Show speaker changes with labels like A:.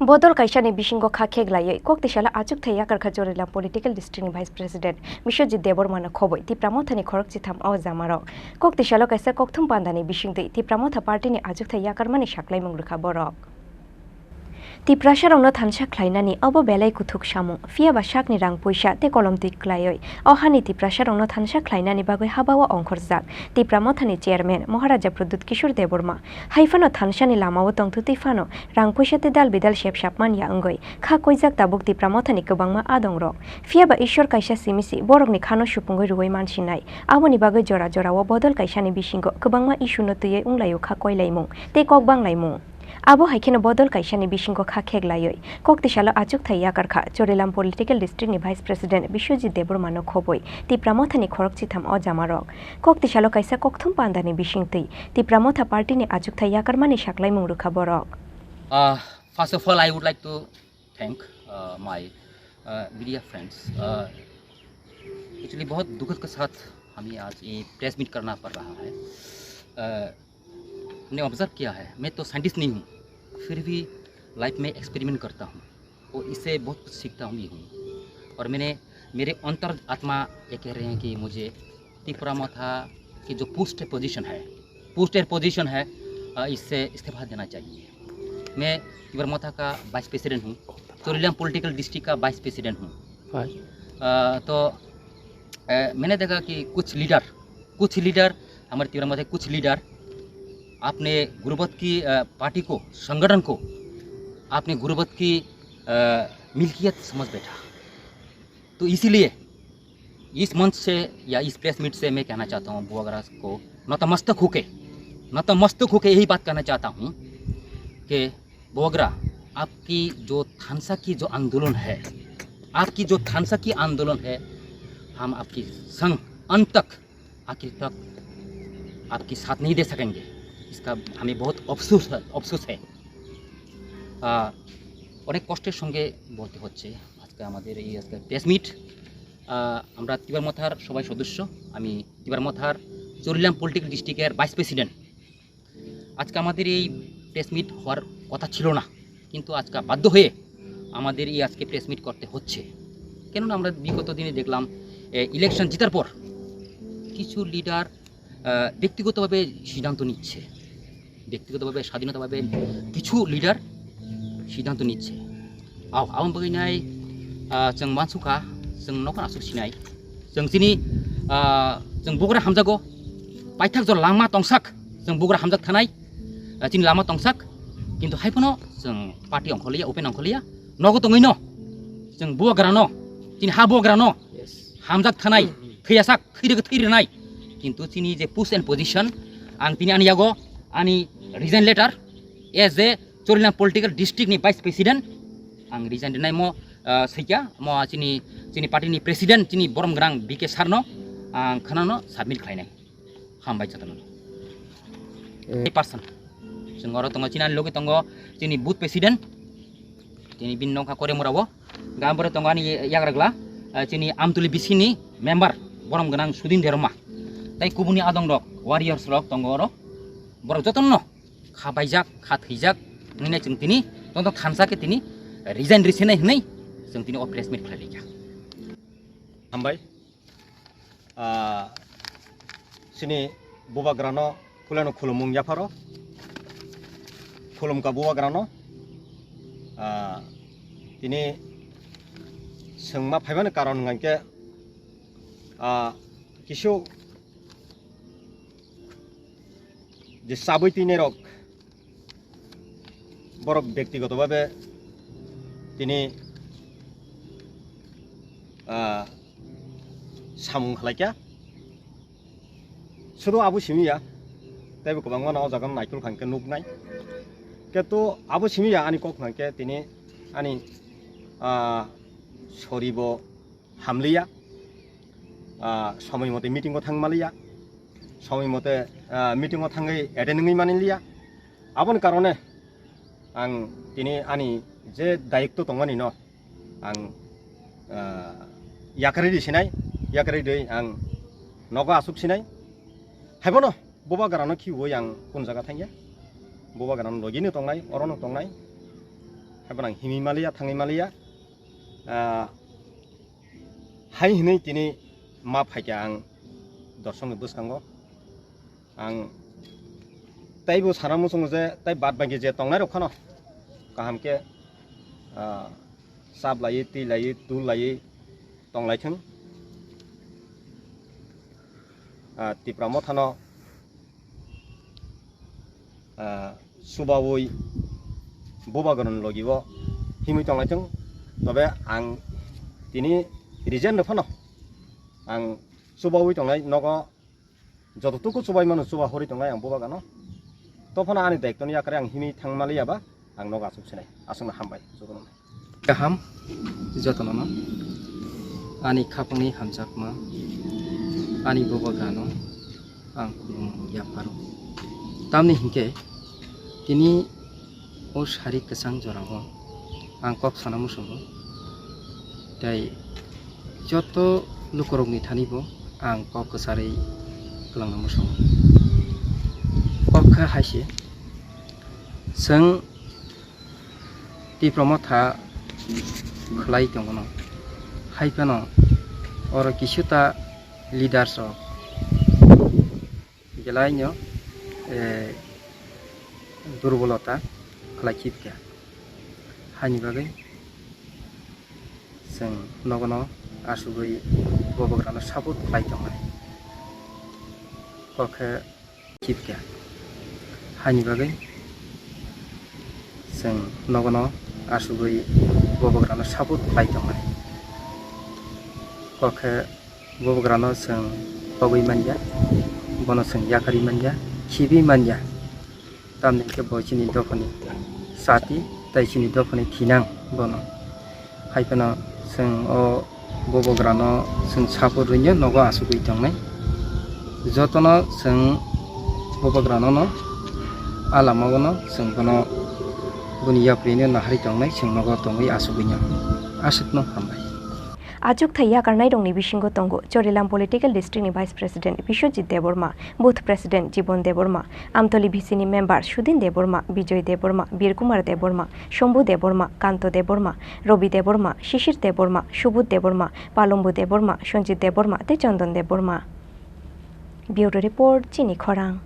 A: Bodol kaisani bisingo khakhe glai koktishala achuk thaya karkha jorela political district vice president Mishojit Debormana khoboi ti pramothani khorok chitham aw jamaro koktishala kaisa kokthum pandani bisingtei ti pramotha party ni achuk thaya karmani saklai mungrukha borok ti prasharongno thansa khlainani abo belai kuthuk samung fiaba sakni rang poisa te kolomti klaioi ohani ti prasharongno thansa khlainani bagoi habawa ongkhorjak ti pramothani chairman Maharaja Pradut Kishore Deborma haifano thansani lamao tongthuti fano rang poisa te dal bidal shep sapman ya angoi kha koijak tabuk ti pramothani kwbangma adongrok fiaba ishwar kaisa simisi borokni khano supungoi ruoi mansinai aboni bagoi jora jorao bodol kaisani bisingo kwbangma issue no tuye unglaio kha koilaimung te kokbanglaimung abo haikeno bodol kaisani bisingo kha kheglaioi koktishala achuk thaya karkha Chorelam political district ni vice president Bishojit Debormano khoboi ti pramothani khorok chitham o jamarok koktishala kaisa kokthum pandani bisingtei ti pramotha party ni achuk thaya karmani saklai mungrukha borok.
B: First of all, I would like to thank my media friends. Actually बहुत दुख के साथ हमें आज ये press meet करना पड़ रहा है. मैंने ऑब्जर्व किया है, मैं तो साइंटिस्ट नहीं हूँ, फिर भी लाइफ में एक्सपेरिमेंट करता हूँ और इससे बहुत कुछ सीखता भी हूँ. और मेरे अंतर आत्मा ये कह रहे हैं कि मुझे तिपरामोथा की जो पोस्टर पोजीशन है इससे इस्तीफा देना चाहिए. मैं तिपरामोथा का वाइस प्रेसिडेंट हूँ, चोरेलाम पॉलिटिकल डिस्ट्रिक्ट का वाइस प्रेसिडेंट हूँ. तो मैंने देखा कि कुछ लीडर हमारे तिपरामोथा कुछ लीडर आपने गुरबत की पार्टी को, संगठन को आपने गुरबत की मिल्कियत समझ बैठा. तो इसीलिए इस मंच से या इस प्रेस मीट से मैं कहना चाहता हूँ बुआगरा को नतमस्तक होके यही बात कहना चाहता हूँ कि बुआगरा आपकी जो थानसा की जो आंदोलन है, हम आपकी संग अंत तक आखिर तक आपकी साथ नहीं दे सकेंगे. इसका हमें बहुत अफसोस है. অনেক কষ্টের সঙ্গে বলতে হচ্ছে আজকে আমাদের এই প্রেস মিট. আমরা তিবারমথার সবাই সদস্য, আমি তিবারমথার চোরেলাম পলিটিক্যাল ডিস্ট্রিক্টের ভাইস প্রেসিডেন্ট. আজকে আমাদের এই প্রেস মিট হওয়ার কথা ছিল না, কিন্তু আজকে বাধ্য হয়ে আমাদের এই আজকে প্রেস মিট করতে হচ্ছে. কেননা আমরা বিগত দিনে দেখলাম ইলেকশন জেতার পর কিছু লিডার ব্যক্তিগতভাবে সিদ্ধান্ত নিচ্ছে, স্বাধীনতাভাবে কিছু লিডার সিদ্ধান্ত নিচ্ছে. আওয়াম বগैनाय जों मानसुखा जों नखा आसुक सिनाय जों बग्रा हामजागो पाइथाक जो लामा तंसाक जों बग्रा हामजाक थानाय जोंनि लामा तंसाक किन्तु हायफोनो जों पार्टी अंखलिया ओपेन अंखलिया नगो तङैनो जों बग्रानो जोंनि हा बग्रानो हामजाक थानाय थैयासाक थैरोनाय किन्तु जोंनि जे पोस्ट एन्ड पोजिशन आं तिनि आनियागो आंनि रिजाइन लेटार एज ए चोरेलाम पलिटिकल डिस्ट्रिक्टनि भाइस प्रेसिडेंट आं रिजाइन दिनाय म सैया म जोंनि पार्टीनि प्रेसिडेंट जोंनि बरम गोनां बिके सारनो आं खोनानो साबमिट खालायनाय हामबाय जादों. पार्सन जों आरो दङ चिनानि लगे दङ जोंनि बुथ प्रेसिडेंट जोंनि बिननखा करेमुरावो गामबरे दङ आंनि याग्राग्ला जोंनि आमतुलि बिसिनि मेम्बार बरम गोनां सुदिन देरमा ताई गुबुननि आदं रक वारियर्स रक दङ आरो borok jotono khabaijak khathijak nina जों तिनी तंत थानसाके तिनी रिजाइन रिसेनाय हनै जों तिनी प्रेस मिट खालायलिया.
C: हामबाय सिनि बुबाग्रानो खुलेनो खुलुमुं याफारो खुलुमका बुबाग्रानो तिनी सोंमा फाइबानो कारण गांके किसु যে সাবৈতিনে রক বরক ব্যক্তিগতভাবে তিনি সামুং খালাইকা শুধু আবু সিমিয়া তাইবো গোबां मानाव जागोन नायखुल खांके नुबनाय किन्तु आबु सिमिया आनि कक खांके तिनि आनि सरिबो हामलिया समय मते मिटिंगो थांमालिया समय मते मिटिंगो थाङै एटेन्डिङै मानिलिया. आबोनि कारणे आं दिनै आंनि जे दायित्व दङनि न आं याकारै दै आं नगा आसुक सिनाय हायबोनो बबागारानो खिवै आं कुन जागा थांया बबागारानो लगिनो दंनाय अरनो दंनाय haibon ang himi malia thangai malia hai hinai tini ma phaika ang dorsong buskango ang taibo saramu song je tai bad bangi je tongnai rokhano kahamke sab lai ti lai tu lai tonglai thung ti pramothano subawoi bobagon logibo himi tonglai thung tobe ang tini reason rokhano ang subawoi tonglai nogo jototuku subai manu suba hori tonglai ang bobagano tofana ani daikhtoni akare ang himi thangmalia ba ang noga asuk sinai asungna hambai jotono
B: Gaham jotono ani khapangni hamjakma ani bobagano ang yaparo tamni hingke tini o shari kesang jorango ang kok sanamu sungo dai joto lukorokni thanibo ang kok kesari kelangnamu sungo kok kha haise seng ti promotha khlai tongono haipano or kisuta leaders of jelainyo durbolota khlai chipka hani bagai seng nogono asugoi bobograno sabut khlai tongai kokhe chipka hani bagai seng nogono asugoi bobograno sabut khlai tongai kokhe bobograno seng pogoi manja bono seng yakari manja khibi manja tamni ke bochini dofani sati taisini dofani thinang bono haipano seng o bobograno seng sabut runyo nogo asugoi tongai jotono seng bobograno no alamagono seng bono buni yaprino nahari tongnai seng nogo tongai asugoinya asukno hambai
A: Ajuk thaya karnai rongni bisingo tongo Chorilam Political District ni Vice President Bishojit Deborma, Booth President Jibon Deborma, Amtoli VCini Member Shudin Deborma, Bijoy Deborma, Birkumar Deborma, Shombu Deborma, Kanto Deborma, Robi Deborma, Shishir Deborma, Shubut Deborma, Palombu Deborma, Shonjit Deborma, Te Chandon Deborma. Bureau Report Chini Khorang.